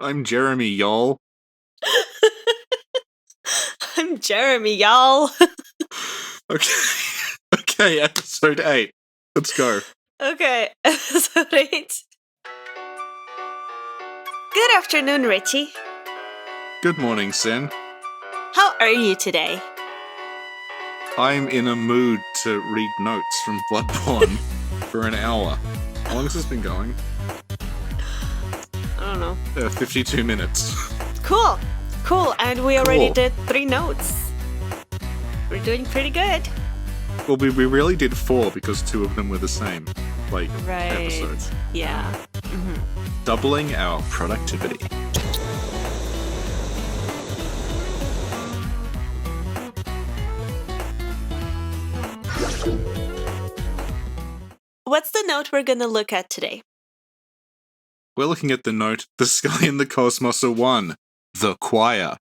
I'm Jeremy, y'all. I'm Jeremy, y'all. Okay, okay, episode 8. Let's go. Okay, episode 8. Good afternoon, Richie. Good morning, Sin. How are you today? I'm in a mood to read notes from Bloodborne for an hour. How long has this been going? I don't know. 52 minutes. Cool. And we already Cool. did 3 notes. We're doing pretty good. Well, we really did 4 because 2 of them were the same, episodes. Yeah. Doubling our productivity. What's the note we're gonna look at today? We're looking at the note, the sky and the cosmos are one. The choir.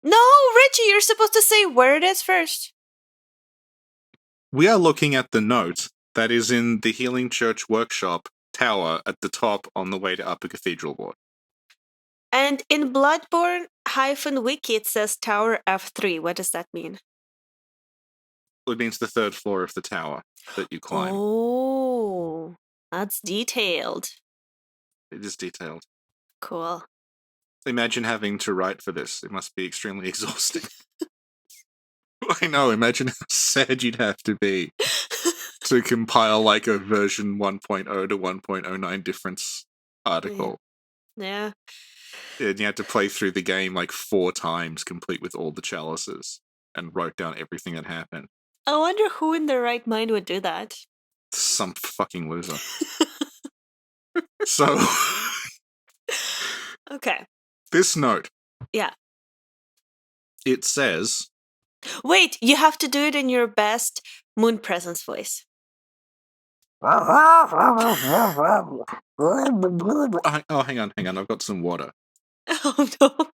No, Richie, you're supposed to say where it is first. We are looking at the note that is in the Healing Church Workshop tower at the top on the way to Upper Cathedral Ward. And in Bloodborne -wiki it says Tower F3. What does that mean? It means the 3rd floor of the tower that you climb. Oh, that's detailed. It is detailed. Cool. Imagine having to write for this. It must be extremely exhausting. I know, imagine how sad you'd have to be to compile like a version 1.0 to 1.09 difference article. Yeah. And you had to play through the game like 4 times, complete with all the chalices, and wrote down everything that happened. I wonder who in their right mind would do that. Some fucking loser. So, Okay. this note. Yeah. It says... Wait, you have to do it in your best Moon Presence voice. Oh, hang on. I've got some water. Oh, no.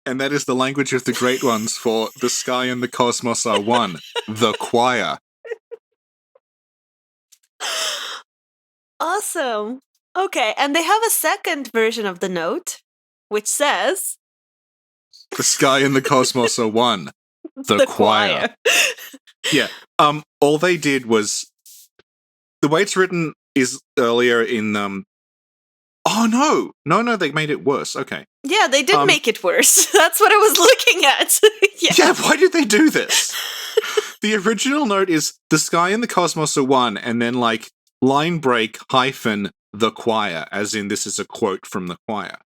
And that is the language of the great ones for the sky and the cosmos are one. The choir. Awesome. Okay, and they have a second version of the note, which says... The sky and the cosmos are one. The choir. Yeah. All they did was... The way it's written is earlier in... Oh, no! No, they made it worse. Okay. Yeah, they did make it worse. That's what I was looking at. Yeah, why did they do this? The original note is, the sky and the cosmos are one, and then, like, line break hyphen the choir, as in this is a quote from the choir.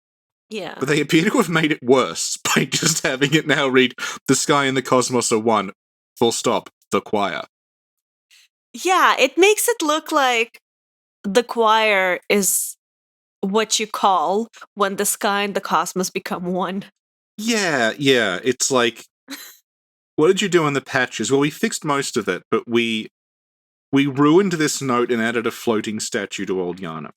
Yeah. But they appear to have made it worse by just having it now read, the sky and the cosmos are one, full stop, the choir. Yeah, it makes it look like the choir is what you call when the sky and the cosmos become one. Yeah, it's like, what did you do in the patches? Well, we fixed most of it, but we ruined this note and added a floating statue to Old Yana.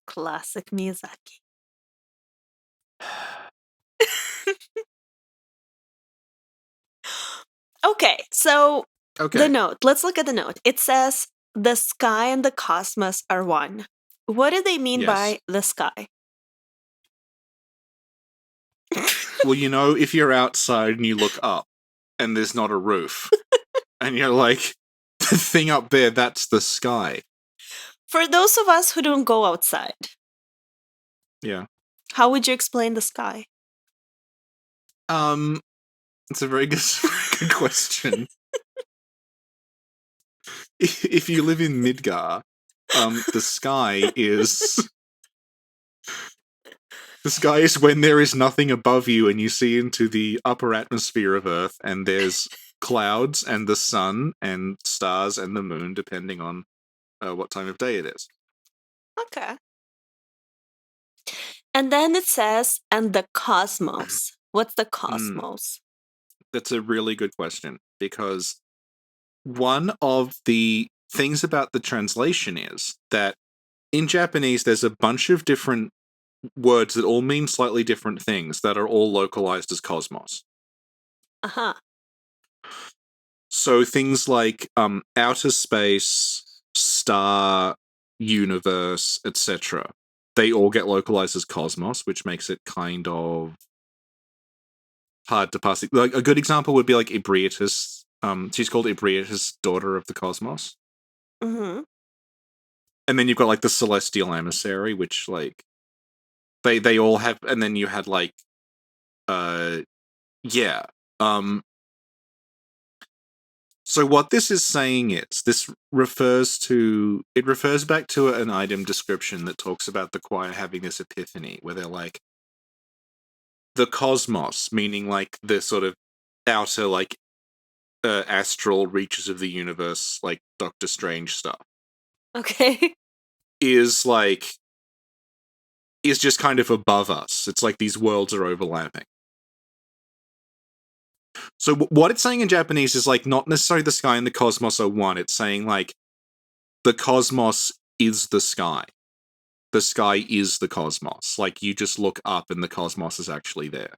Classic Miyazaki. Okay, so the note. Let's look at the note. It says, the sky and the cosmos are one. What do they mean by the sky? Well, you know, if you're outside and you look up and there's not a roof, and you're like, the thing up there, that's the sky. For those of us who don't go outside. Yeah. How would you explain the sky? It's a very good question. If you live in Midgar, the sky is... The sky is when there is nothing above you and you see into the upper atmosphere of Earth and there's clouds and the sun and stars and the moon, depending on what time of day it is. Okay. And then it says, and the cosmos. What's the cosmos? That's a really good question, because one of the things about the translation is that in Japanese there's a bunch of different words that all mean slightly different things that are all localized as cosmos. Uh-huh. So things like outer space, star, universe, etc. They all get localized as cosmos, which makes it kind of hard to pass. Like a good example would be like Ebrietas. She's called Ebrietas, daughter of the cosmos. Mm-hmm. And then you've got like the celestial emissary, which like they all have, and then you had like yeah. So what this is saying is this refers back to an item description that talks about the choir having this epiphany where they're like the cosmos, meaning like the sort of outer like astral reaches of the universe, like Doctor Strange stuff. Okay. Is just kind of above us. It's like these worlds are overlapping. So what it's saying in Japanese is like not necessarily the sky and the cosmos are one. It's saying like the cosmos is the sky. The sky is the cosmos. Like you just look up and the cosmos is actually there.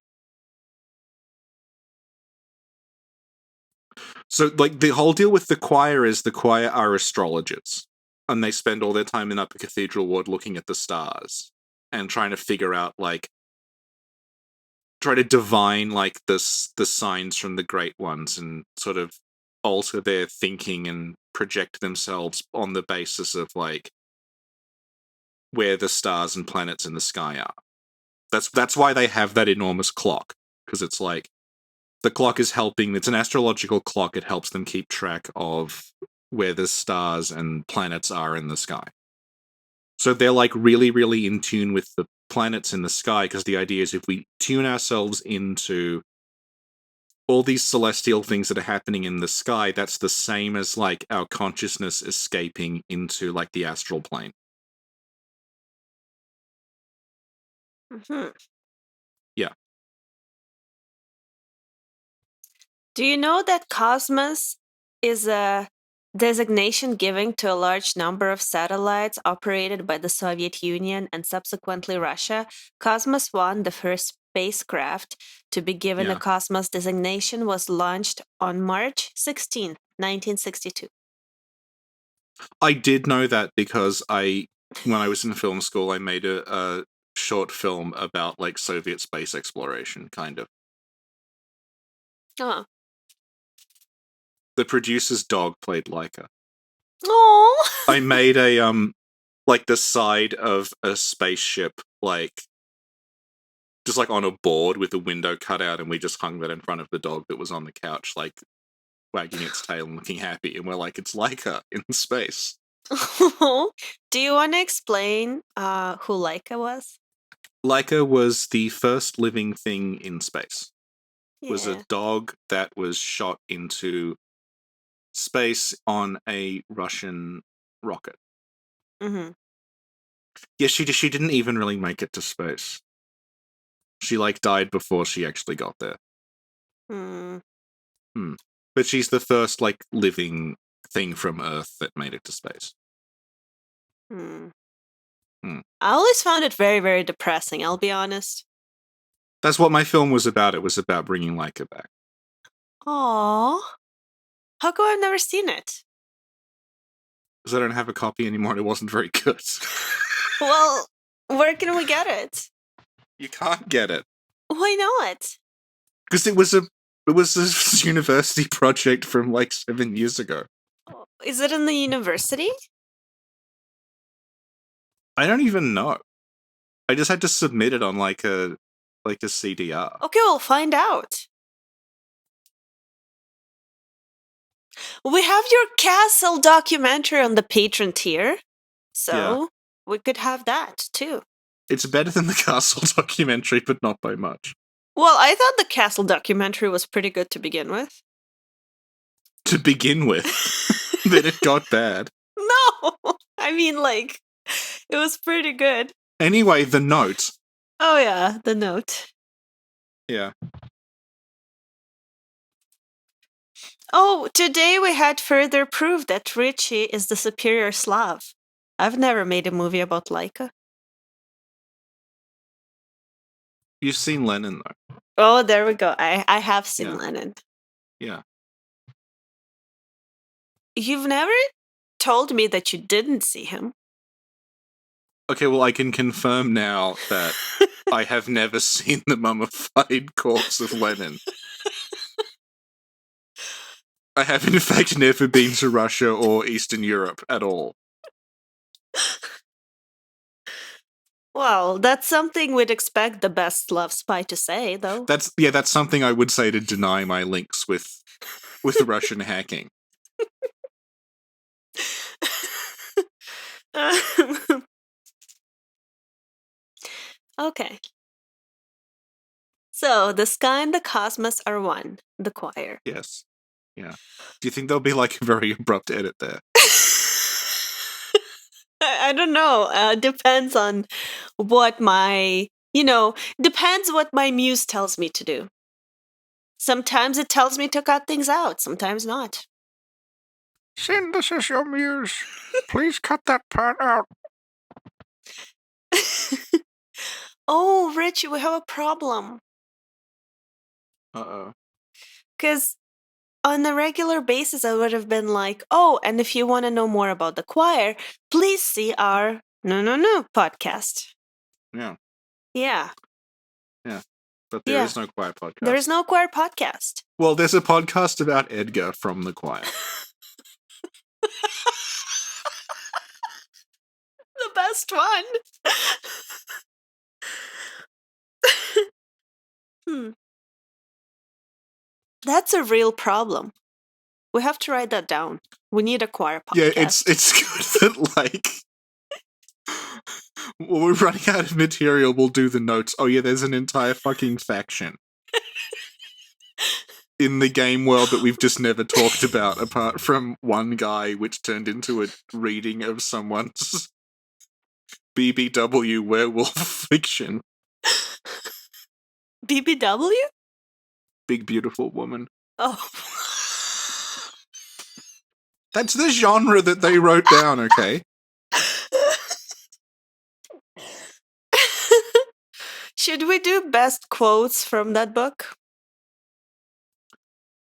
So like the whole deal with the choir is the choir are astrologers. And they spend all their time in Upper Cathedral Ward looking at the stars and trying to figure out like try to divine like the signs from the great ones and sort of alter their thinking and project themselves on the basis of like where the stars and planets in the sky are. That's why they have that enormous clock, because it's like the clock is helping. It's an astrological clock. It helps them keep track of where the stars and planets are in the sky. So they're like really, really in tune with the planets in the sky, because the idea is if we tune ourselves into all these celestial things that are happening in the sky, that's the same as like our consciousness escaping into like the astral plane. Mm-hmm. Yeah. Do you know that Cosmos is a designation given to a large number of satellites operated by the Soviet Union and subsequently Russia? Cosmos 1, the first spacecraft to be given a Yeah. Cosmos designation, was launched on March 16, 1962. I did know that because when I was in film school, I made a short film about like Soviet space exploration, kind of. Oh. The producer's dog played Leica. Oh. I made a like the side of a spaceship, like just like on a board with a window cut out, and we just hung that in front of the dog that was on the couch, like wagging its tail and looking happy, and we're like, it's Leica in space. Do you want to explain who Leica was? Leica was the first living thing in space. Yeah. Was a dog that was shot into space on a Russian rocket. Mm-hmm. Yeah, she didn't even really make it to space. She like died before she actually got there. Mm. But she's the first like living thing from Earth that made it to space. Mm. Hmm. I always found it very, very depressing, I'll be honest. That's what my film was about. It was about bringing Leica back. Aww. How come I've never seen it? Because I don't have a copy anymore and it wasn't very good. Well, where can we get it? You can't get it. Why not? Because it was a university project from like 7 years ago. Is it in the university? I don't even know. I just had to submit it on like a CDR. Okay, we'll find out. We have your castle documentary on the patron tier, so we could have that too. It's better than the castle documentary, but not by much. Well, I thought the castle documentary was pretty good to begin with. To begin with, then it got bad. No! I mean, like, it was pretty good. Anyway, the note. Oh yeah, the note. Yeah. Oh, today we had further proof that Richie is the superior Slav. I've never made a movie about Laika. You've seen Lennon, though. Oh, there we go. I have seen Lennon. Yeah. You've never told me that you didn't see him. Okay, well, I can confirm now that I have never seen the mummified corpse of Lennon. I have, in fact, never been to Russia or Eastern Europe at all. Well, that's something we'd expect the best love spy to say, though. That's something I would say to deny my links with Russian hacking. Okay. So, the sky and the cosmos are one, the choir. Yes. Yeah. Do you think there'll be like a very abrupt edit there? I don't know. Depends on what depends what my muse tells me to do. Sometimes it tells me to cut things out, sometimes not. Sin, this is your muse. Please cut that part out. Oh, Richie, we have a problem. Uh-oh. Because on a regular basis, I would have been like, oh, and if you want to know more about the choir, please see our No podcast. Yeah. Yeah. Yeah. But there is no choir podcast. There is no choir podcast. Well, there's a podcast about Edgar from the choir. The best one. That's a real problem. We have to write that down. We need a choir podcast. Yeah, it's good that, like, when we're running out of material, we'll do the notes. Oh yeah, there's an entire fucking faction in the game world that we've just never talked about, apart from one guy, which turned into a reading of someone's BBW werewolf fiction. BBW? Big Beautiful Woman. Oh. That's the genre that they wrote down, okay? Should we do best quotes from that book?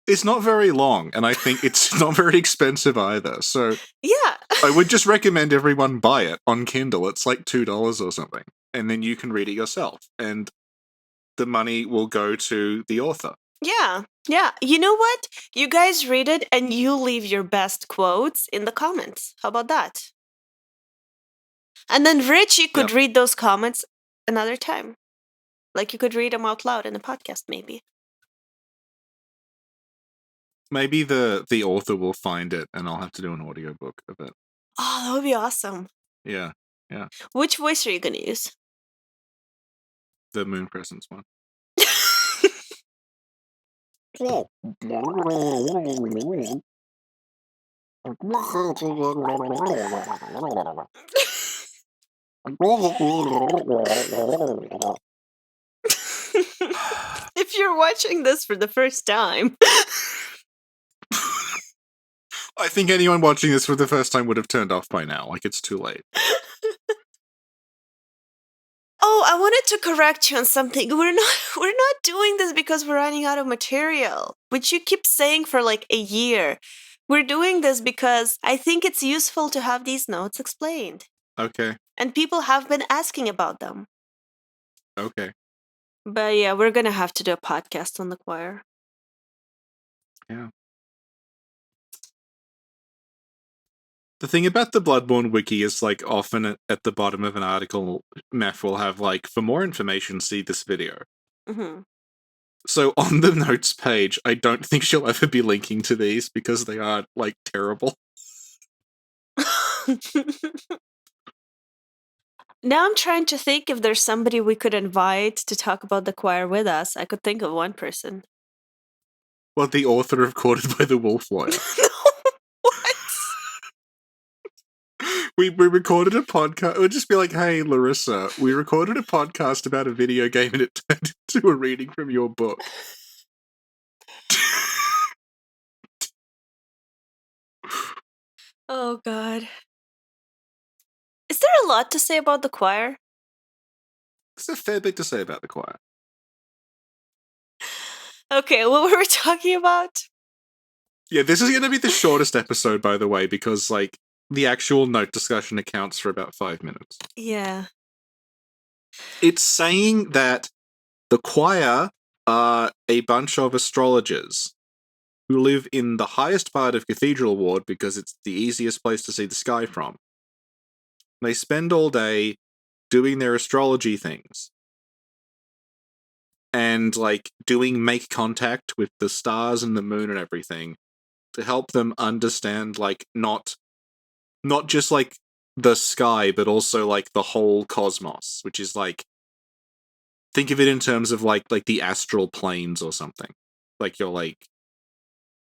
It's not very long, and I think it's not very expensive either, so... Yeah. I would just recommend everyone buy it on Kindle. It's like $2 or something, and then you can read it yourself, and the money will go to the author. Yeah. You know what? You guys read it, and you leave your best quotes in the comments. How about that? And then Richie could read those comments another time. Like you could read them out loud in a podcast, maybe. Maybe the author will find it, and I'll have to do an audiobook of it. Oh, that would be awesome. Yeah. Which voice are you going to use? The Moon Presence one. If you're watching this for the first time... I think anyone watching this for the first time would have turned off by now. Like, it's too late. Oh, I wanted to correct you on something. We're not doing this because we're running out of material, which you keep saying for like a year. We're doing this because I think it's useful to have these notes explained. Okay. And people have been asking about them. Okay. But yeah, we're gonna have to do a podcast on the choir. Yeah. The thing about the Bloodborne wiki is, like, often at the bottom of an article, Meph will have, like, for more information, see this video. Mm-hmm. So on the notes page, I don't think she'll ever be linking to these because they are, like, terrible. Now I'm trying to think if there's somebody we could invite to talk about the choir with us. I could think of one person. Well, the author of Courted by the Wolf Lawyer. No, what? We recorded a podcast. It would just be like, hey, Larissa, we recorded a podcast about a video game and it turned into a reading from your book. Oh, God. Is there a lot to say about the choir? There's a fair bit to say about the choir. Okay, what were we talking about? Yeah, this is going to be the shortest episode, by the way, because, like, the actual note discussion accounts for about 5 minutes. Yeah. It's saying that the choir are a bunch of astrologers who live in the highest part of Cathedral Ward because it's the easiest place to see the sky from. They spend all day doing their astrology things and, like, doing make contact with the stars and the moon and everything to help them understand, like, not just, like, the sky, but also, like, the whole cosmos, which is, like, think of it in terms of, like the astral planes or something. Like, you're, like,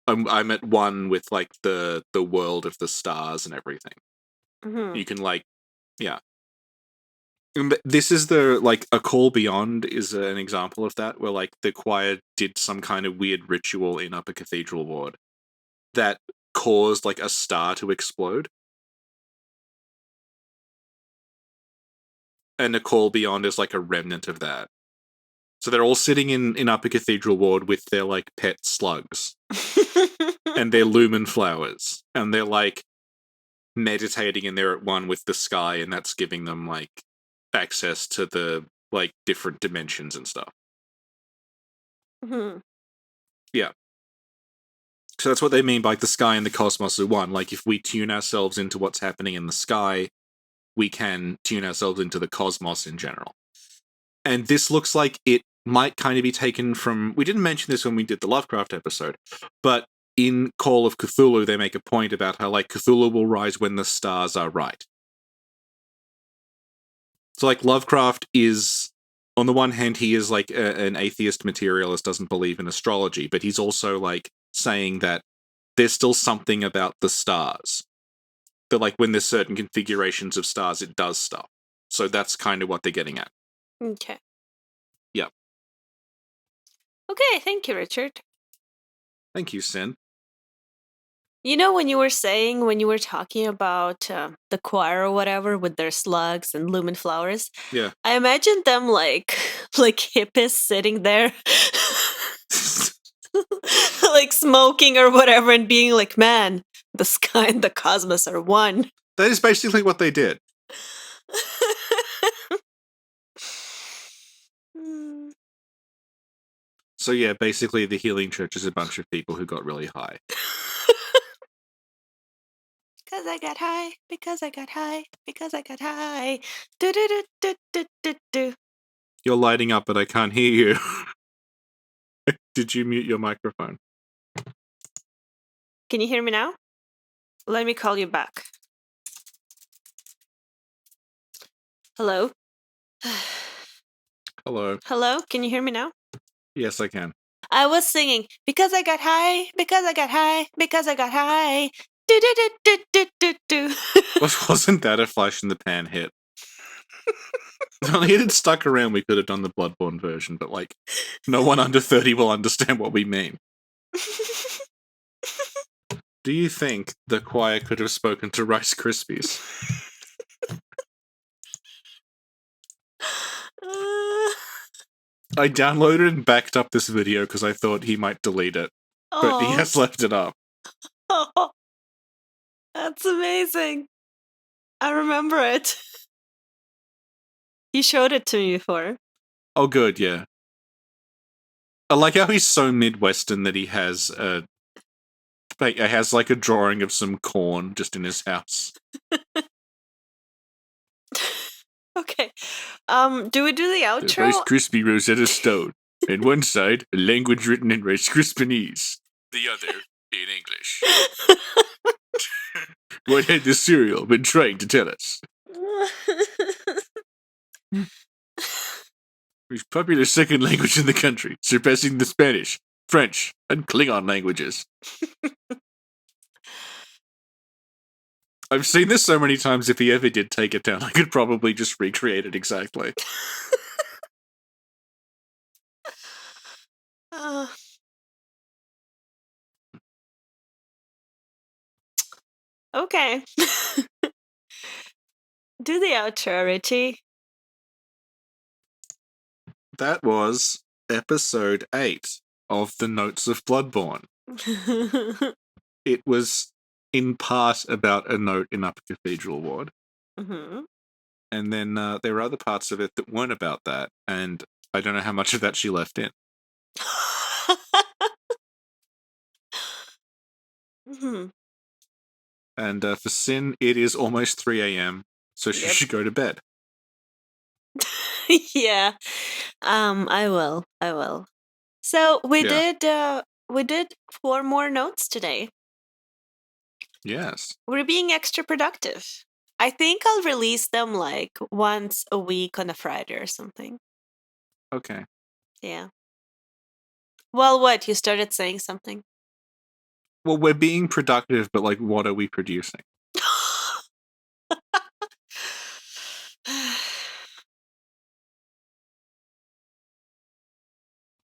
I'm at one with, like, the world of the stars and everything. Mm-hmm. You can, like, yeah. This is the, like, A Call Beyond is an example of that, where, like, the choir did some kind of weird ritual in Upper Cathedral Ward that caused, like, a star to explode. And A Call Beyond is, like, a remnant of that. So they're all sitting in Upper Cathedral Ward with their, like, pet slugs and their lumen flowers, and they're, like, meditating, and they're at one with the sky, and that's giving them, like, access to the, like, different dimensions and stuff. Mm-hmm. Yeah. So that's what they mean by, like, the sky and the cosmos are one. Like, if we tune ourselves into what's happening in the sky, we can tune ourselves into the cosmos in general. And this looks like it might kind of be taken from... We didn't mention this when we did the Lovecraft episode, but in Call of Cthulhu, they make a point about how, like, Cthulhu will rise when the stars are right. So, like, Lovecraft is... On the one hand, he is, like, an atheist materialist, doesn't believe in astrology, but he's also, like, saying that there's still something about the stars. That, like, when there's certain configurations of stars, it does stuff. So that's kind of what they're getting at. Okay. Yeah. Okay, thank you, Richard. Thank you, Sin. You know, when you were talking about the choir or whatever with their slugs and lumen flowers, Yeah. I imagined them like like hippies sitting there, like smoking or whatever, and being like, "Man, the sky and the cosmos are one." That is basically what they did. Mm. So yeah, basically the Healing Church is a bunch of people who got really high. Because I got high, because I got high, because I got high. Do do do do do do do. You're lighting up, but I can't hear you. Did you mute your microphone? Can you hear me now? Let me call you back. Hello? Hello. Hello? Can you hear me now? Yes, I can. I was singing, because I got high, because I got high, because I got high. Do do do do do do do. Wasn't that a flash in the pan hit? If only it had stuck around, we could have done the Bloodborne version, but, like, no one under 30 will understand what we mean. Do you think the choir could have spoken to Rice Krispies? I downloaded and backed up this video because I thought he might delete it, but he has left it up. Oh, that's amazing. I remember it. You showed it to me before. Oh, good, yeah. I like how he's so Midwestern that he has like a drawing of some corn just in his house. Okay. Do we do the outro? The Rice Krispie Rosetta Stone. In one side, a language written in Rice Krispianese. The other, in English. What had the cereal been trying to tell us? It's popular second language in the country, surpassing the Spanish, French, and Klingon languages. I've seen this so many times, if he ever did take it down, I could probably just recreate it exactly. Okay. Do the outro, Richie. That was episode 8 of the notes of Bloodborne. It was in part about a note in Upper Cathedral Ward. Mm-hmm. And then there were other parts of it that weren't about that, and I don't know how much of that she left in. Mm-hmm. And for Sin, it is almost 3 a.m., so she should go to bed. Yeah. I will. So we did 4 more notes today. Yes. We're being extra productive. I think I'll release them like once a week on a Friday or something. Okay. Yeah. Well, what? You started saying something? Well, we're being productive, but like, what are we producing?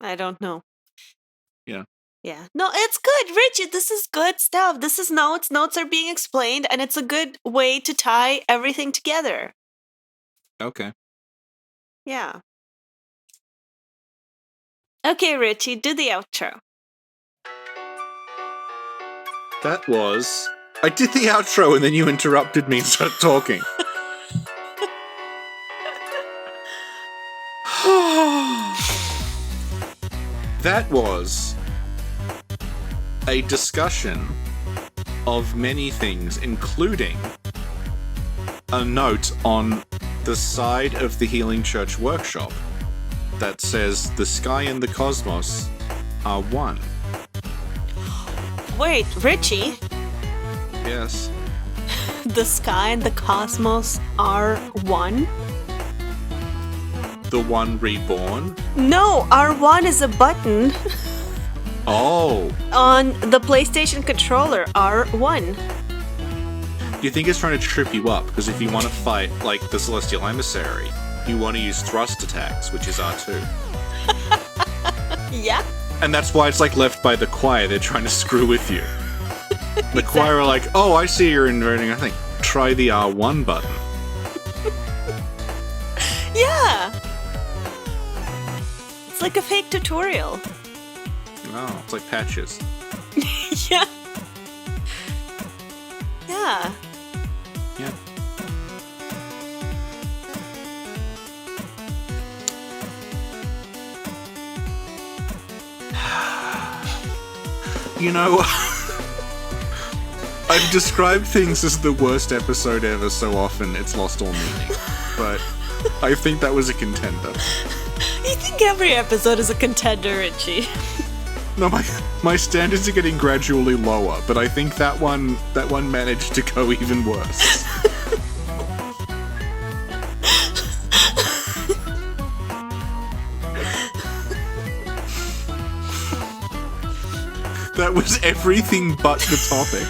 I don't know. Yeah. Yeah. No, it's good, Richie. This is good stuff. This is notes. Notes are being explained, and it's a good way to tie everything together. Okay. Yeah. Okay, Richie, do the outro. That was... I did the outro and then you interrupted me and started talking. That was a discussion of many things, including a note on the side of the Healing Church workshop that says the sky and the cosmos are one. Wait, Richie? Yes. The sky and the cosmos are one? The one reborn? No, R1 is a button Oh. on the PlayStation controller, R1. You think it's trying to trip you up, because if you want to fight, like, the Celestial Emissary, you want to use thrust attacks, which is R2. Yeah. And that's why it's, like, left by the choir. They're trying to screw with you. The choir are like, oh, I see you're inverting. I think, try the R1 button. Yeah. It's like a fake tutorial. Oh, it's like patches. Yeah. Yeah. Yeah. You know, I've described things as the worst episode ever so often it's lost all meaning. But I think that was a contender. You think every episode is a contender, Richie? No, my standards are getting gradually lower, but I think that one managed to go even worse. That was everything but the topic.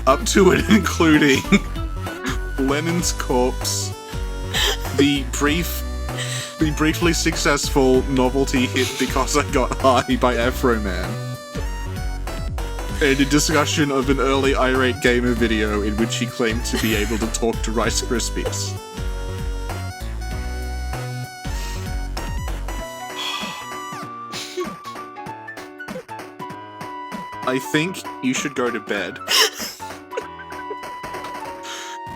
Up to and including Lenin's corpse, the briefly successful novelty hit Because I Got High by Afro Man, and a discussion of an early irate gamer video in which he claimed to be able to talk to Rice Krispies. I think you should go to bed.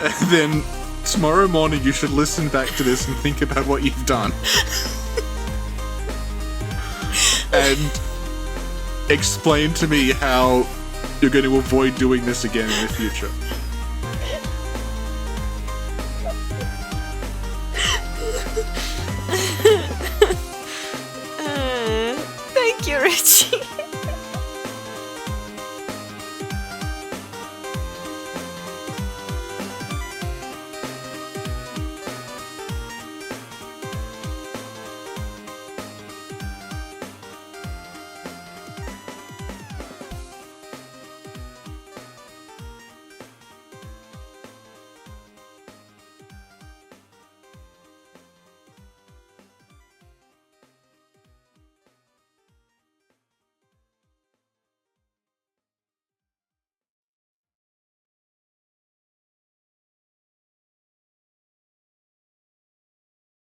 And then tomorrow morning you should listen back to this and think about what you've done. And explain to me how you're going to avoid doing this again in the future.